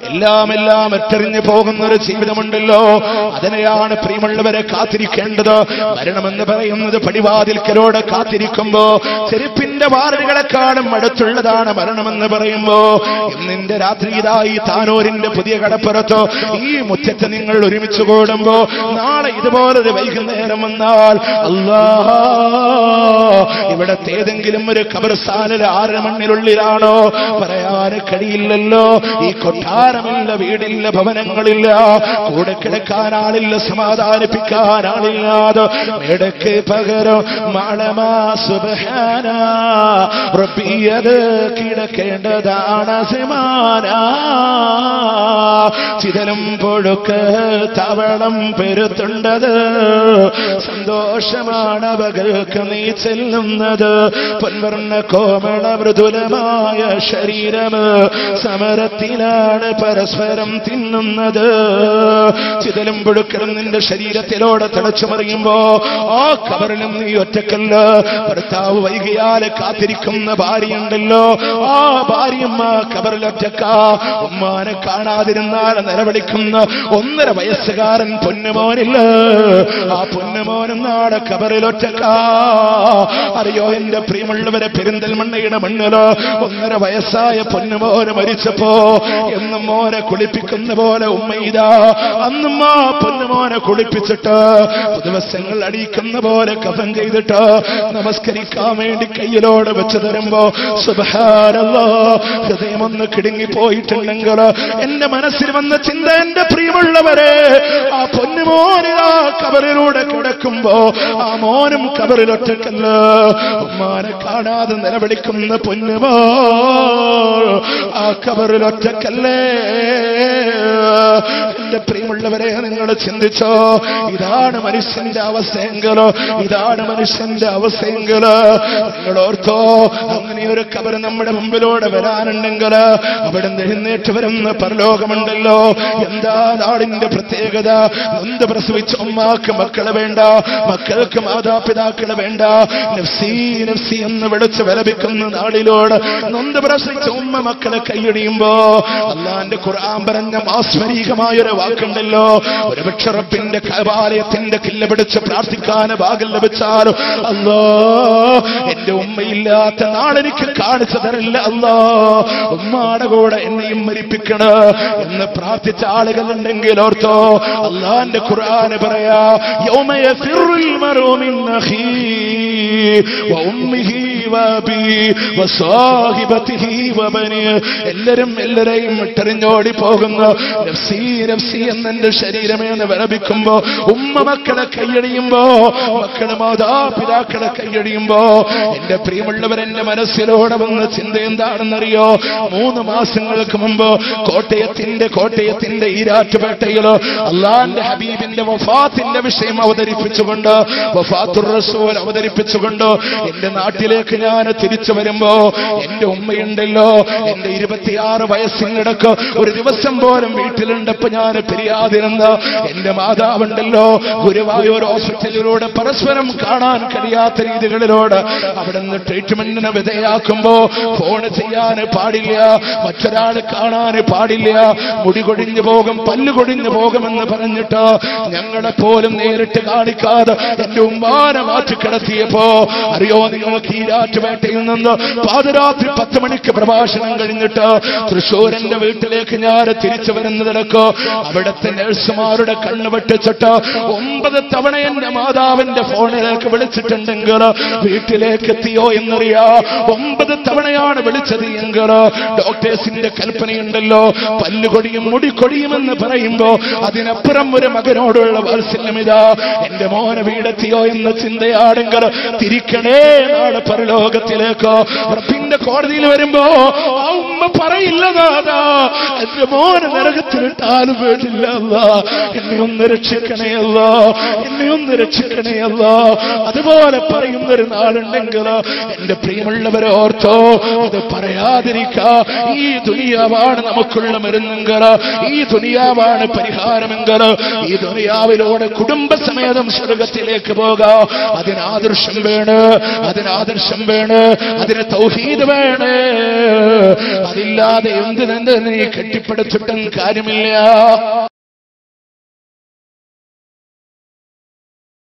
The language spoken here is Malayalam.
എല്ലാം എത്തെറിഞ്ഞു പോകുന്ന ഒരു ജീവിതമുണ്ടല്ലോ, അതിനെയാണ് പ്രിയമുള്ളവരെ കാത്തിരിക്കേണ്ടത്. മരണമെന്ന് പറയുന്നത് പടിവാതിൽക്കലോടെ കാത്തിരിക്കുമ്പോ ചെരുപ്പിന്റെ വാരലുകളെക്കാളും അടുത്തുള്ളതാണ് മരണമെന്ന് പറയുമ്പോ. ഇന്നിന്റെ രാത്രി ഇതായി താനൂരിന്റെ പുതിയ കടപ്പുറത്തോ ഈ മുറ്റത്ത് നിങ്ങൾ ഒരുമിച്ച് കൂടുമ്പോ നാളെ ഇതുപോലൊരു വൈകുന്നേരം വന്നാൽ അല്ലാഹ് ഇവിടത്തെ ഏതെങ്കിലും ഒരു ഖബർസ്ഥാനിൽ 6 മണ്ണിനുള്ളിലാണോ പറയാൻ കഴിയില്ലല്ലോ. ഈ കൊട്ടാരമില്ല, വീടില്ല, ഭവനങ്ങളില്ല, കൂടെ കിടക്കാൻ ആളില്ല, സമാധാനിപ്പിക്കാൻ ആളില്ലാതെ ഇടയ്ക്ക് പകരം മഴമാ സുബ്ഹാന റബ്ബിയത് കിടക്കേണ്ടതാണ് സിമാന. ചിതലും പൊഴുക്ക് തവളം പെരുത്തുണ്ടത് സന്തോഷമാണ് അവകൾക്ക് നീ ചെല്ലുന്നത്. പൊൻവർണ്ണ കോമള മൃദുലമായ ശരീരം സമരത്തിലാണ് പരസ്പരം തിന്നുന്നത്. ചിതലും പൊഴുക്കലും നിന്റെ ശരീരത്തിലൂടെ തിളച്ചു മറിയുമ്പോ ആ ഖബറിലും നീ ഒറ്റക്കല്ല. ഭർത്താവ് വൈകിയാല് കാത്തിരിക്കുന്ന ഭാര്യയുണ്ടല്ലോ, ആ ഭാര്യയും ആ ഖബറിലൊറ്റക്ക. ഉമ്മാനെ കാണാതിരുന്നാൽ നിലവിളിക്കുന്ന 1.5 വയസ്സുകാരൻ പൊന്നുമോനില്ല, ആ പൊന്നുമോനും നാളെ ഖബറിലൊറ്റക്ക. അറിയോ എന്റെ പ്രിയമുള്ളവരെ, പെരിന്തൽമണ്ണയുടെ മണ്ണിലോ 1.5 വയസ്സായ പൊന്നുമോന് മരിച്ചപ്പോ എന്നും മോനെ കുളിപ്പിക്കുന്ന പോലെ ഉമ്മയിതാ അന്നും ആ പൊന്നുമോനെ കുളിപ്പിച്ചിട്ട് ദിവസങ്ങൾ അടിയിക്കുന്ന പോലെ കഫൻ ചെയ്തിട്ട് നമസ്കരിക്കാൻ വേണ്ടി കയ്യിലോടെ വെച്ച് തരുമ്പോ സുബ്ഹാനല്ലാഹ് ഹൃദയമൊന്ന് കിടുങ്ങിപ്പോയിട്ടുണ്ടെങ്കിൽ എന്റെ മനസ്സിൽ വന്ന ചിന്ത, എന്റെ പ്രിയമുള്ളവരെ, ആ പൊന്നുമോനിതാ ഖബറിലൂടെ കിടക്കുമ്പോ ആ മോനും ഖബറിലൊറ്റക്കല്ല. ഉമ്മാനെ കാണാതെ നിലവിളിക്കുന്ന പൊന്നുമോ ആ ഖബറിലൊറ്റക്കല്ലേ. എന്റെ പ്രിയമുള്ളവരെ, നിങ്ങൾ ചിന്തിച്ചോ, ഇതാണ് മനുഷ്യന്റെ അവസ്ഥയെങ്കിലോ, ഇതാണ് മനുഷ്യന്റെ അവസ്ഥയെങ്കിലോ നിങ്ങൾ ഓർത്തോ. അങ്ങനെയൊരു ഖബർ നമ്മുടെ മുമ്പിലൂടെ വരാനുണ്ടെങ്കിൽ അവിടെ നിന്ന് എഴുന്നേറ്റ് വരുന്ന പരലോകമുണ്ടല്ലോ. എന്താ നാടിന്റെ പ്രത്യേകത? നൊന്ത് പ്രസവിച്ച ഉമ്മാക്ക് മക്കളെ വേണ്ട, മക്കൾക്ക് മാതാപിതാക്കളെ വേണ്ട, നഫ്സി നഫ്സി എന്ന് വിളിച്ച് വിലപിക്കുന്ന നാടിലോട് നൊന്ത് പ്രസവിച്ച ഉമ്മ മക്കളെ കൈയടിയുമ്പോ അല്ലാഹുവിന്റെ ഖുർആൻ പറഞ്ഞ മാസ്മരികമായൊരു വാക്കുണ്ടല്ലോ, ഒരു പക്ഷെ റബ്ബിന്റെ കഅബാലയത്തിന്റെ കില്ല പിടിച്ച് പ്രാർത്ഥിക്കാൻ ഭാഗ്യം ലഭിച്ചാലോ അല്ലാഹ് എന്റെ ഉമ്മയില്ലാത്ത നാളെനിക്ക് കാണിച്ചു തരില്ല അല്ലാഹ്, ഉമ്മാടെ കൂടെ എന്നെയും മരിപ്പിക്കണ എന്ന് പ്രാർത്ഥിച്ച ആളുകളുണ്ടെങ്കിൽ ഓർത്തോ, അല്ലാഹുവിന്റെ ഖുർആൻ പറയാ യൗമ യഫിറുൽ മർഉ മിൻ അഖീഹി വ ഉമ്മിഹി വ അബീഹി വ സാഹിബതിഹി വ ബനിഹി. എല്ലാരെയും ഇട്ടെറിഞ്ഞോടി പോകുന്ന നഫ്സി നഫ്സി എന്നെ ശരീരമേ എന്ന് വിലപിക്കുമ്പോ ഉമ്മ മക്കളെ കൈയടിയുമ്പോ, മക്കളെ മാതാപിതാക്കളെ കൈയടിയുമ്പോ എന്റെ പ്രിയമുള്ളവർ, എന്റെ മനസ്സിലൂടെ വന്ന ചിന്ത എന്താണെന്നറിയോ? 3 മാസങ്ങൾക്ക് മുമ്പ് കോട്ടയത്തിന്റെ ഈരാറ്റുപേട്ടയിലോ അള്ളാന്റെ ഹബീബിന്റെ വഫാത്തിന്റെ വിഷയം അവതരിപ്പിച്ചുകൊണ്ട്, വഫാത്തുർ റസൂൽ അവതരിപ്പിച്ചുകൊണ്ട് എന്റെ നാട്ടിലേക്ക് ഞാൻ തിരിച്ചു വരുമ്പോ എന്റെ ഉമ്മയുണ്ടല്ലോ, എന്റെ 26 വയസ്സിനിടക്ക് ഒരു ദിവസം പോലും വീട്ടിലുണ്ടപ്പോ ഞാൻ പിരിയാതിരുന്ന എന്റെ മാതാവുണ്ടല്ലോ, ഗുരുവായൂർ ഹോസ്പിറ്റലിലൂടെ പരസ്പരം കാണാൻ കഴിയാത്ത രീതികളിലൂടെ അവിടെ നിന്ന് ട്രീറ്റ്മെന്റിന് വിധേയാക്കുമ്പോ ഫോൺ ചെയ്യാൻ പാടില്ല, മറ്റൊരാൾ കാണാൻ പാടില്ല, മുടി കൊഴിഞ്ഞു പോകും, പല്ല് കൊഴിഞ്ഞു പോകുമെന്ന് പറഞ്ഞിട്ട് ഞങ്ങളെ പോലും നേരിട്ട് കാണിക്കാതെ എന്റെ ഉമ്മാനെ മാറ്റി കിടത്തിയപ്പോ അറിയോ നിങ്ങൾക്ക് ഈരാറ്റുപേട്ടയിൽ നിന്ന് പാതിരാത്രി 10 മണിക്ക് പ്രഭാഷണം കഴിഞ്ഞിട്ട് തൃശ്ശൂരന്റെ വീട്ടിലേക്ക് ഞാൻ തിരിച്ചു വരുന്നതിലൊക്കെ അവിടുത്തെ നഴ്സുമാരുടെ കണ്ണ് വെട്ടിച്ചിട്ട് 9 തവണ എന്റെ മാതാവിന്റെ ഫോണിലേക്ക് വിളിച്ചിട്ടുണ്ടെങ്കിൽ വീട്ടിലേക്ക് എത്തിയോ എന്നറിയാ. 9 തവണയാണ് വിളിച്ചത് എങ്കിൽ ഡോക്ടേഴ്സിന്റെ കൽപ്പനയുണ്ടല്ലോ, പല്ലുകൊടിയും മുടിക്കൊടിയുമെന്ന് പറയുമ്പോ അതിനപ്പുറം ഒരു മകനോടുള്ള വാത്സല്യം ഇതാ. എന്റെ മോനെ വീടെത്തിയോ എന്ന ചിന്തയാണെങ്കിൽ തിരിക്കണേ നാളെ പരലോകത്തിലേക്ക്. റബ്ബിന്റെ കോടതിയിൽ വരുമ്പോ ആ ഉമ്മ പറയില്ലതാ എന്റെ മോനെ നരകത്തിലിട്ടാലും വേണ്ടില്ല അല്ലാ, എന്നെ ഒന്ന് രക്ഷിക്കണേ അല്ലാ, എന്നെ ഒന്ന് രക്ഷിക്കണേ അല്ലാ. അതുപോലെ പറയുന്നൊരു നാളുണ്ടെങ്കിൽ എന്റെ പ്രിയമുള്ളവരെ ഓർത്തോ, അത് പറയാതിരിക്കാ. ഈ ദുനിയാവാണ് നമുക്കുള്ള മരുന്നെങ്കിൽ, ഈ ദുനിയാവാണ് പരിഹാരമെങ്കിൽ, ഈ ദുനിയാവിലൂടെ കുടുംബസമേതം സ്വർഗത്തിലേക്ക് പോകാം. അതിനാദർശം വേണം, അതിനാദർശം വേണ്, അതിന് തൗഹീദ് വേണ്. അതില്ലാതെ എന്തിനെന്ത് നീ കെട്ടിപ്പടുത്തിട്ടും കാര്യമില്ല.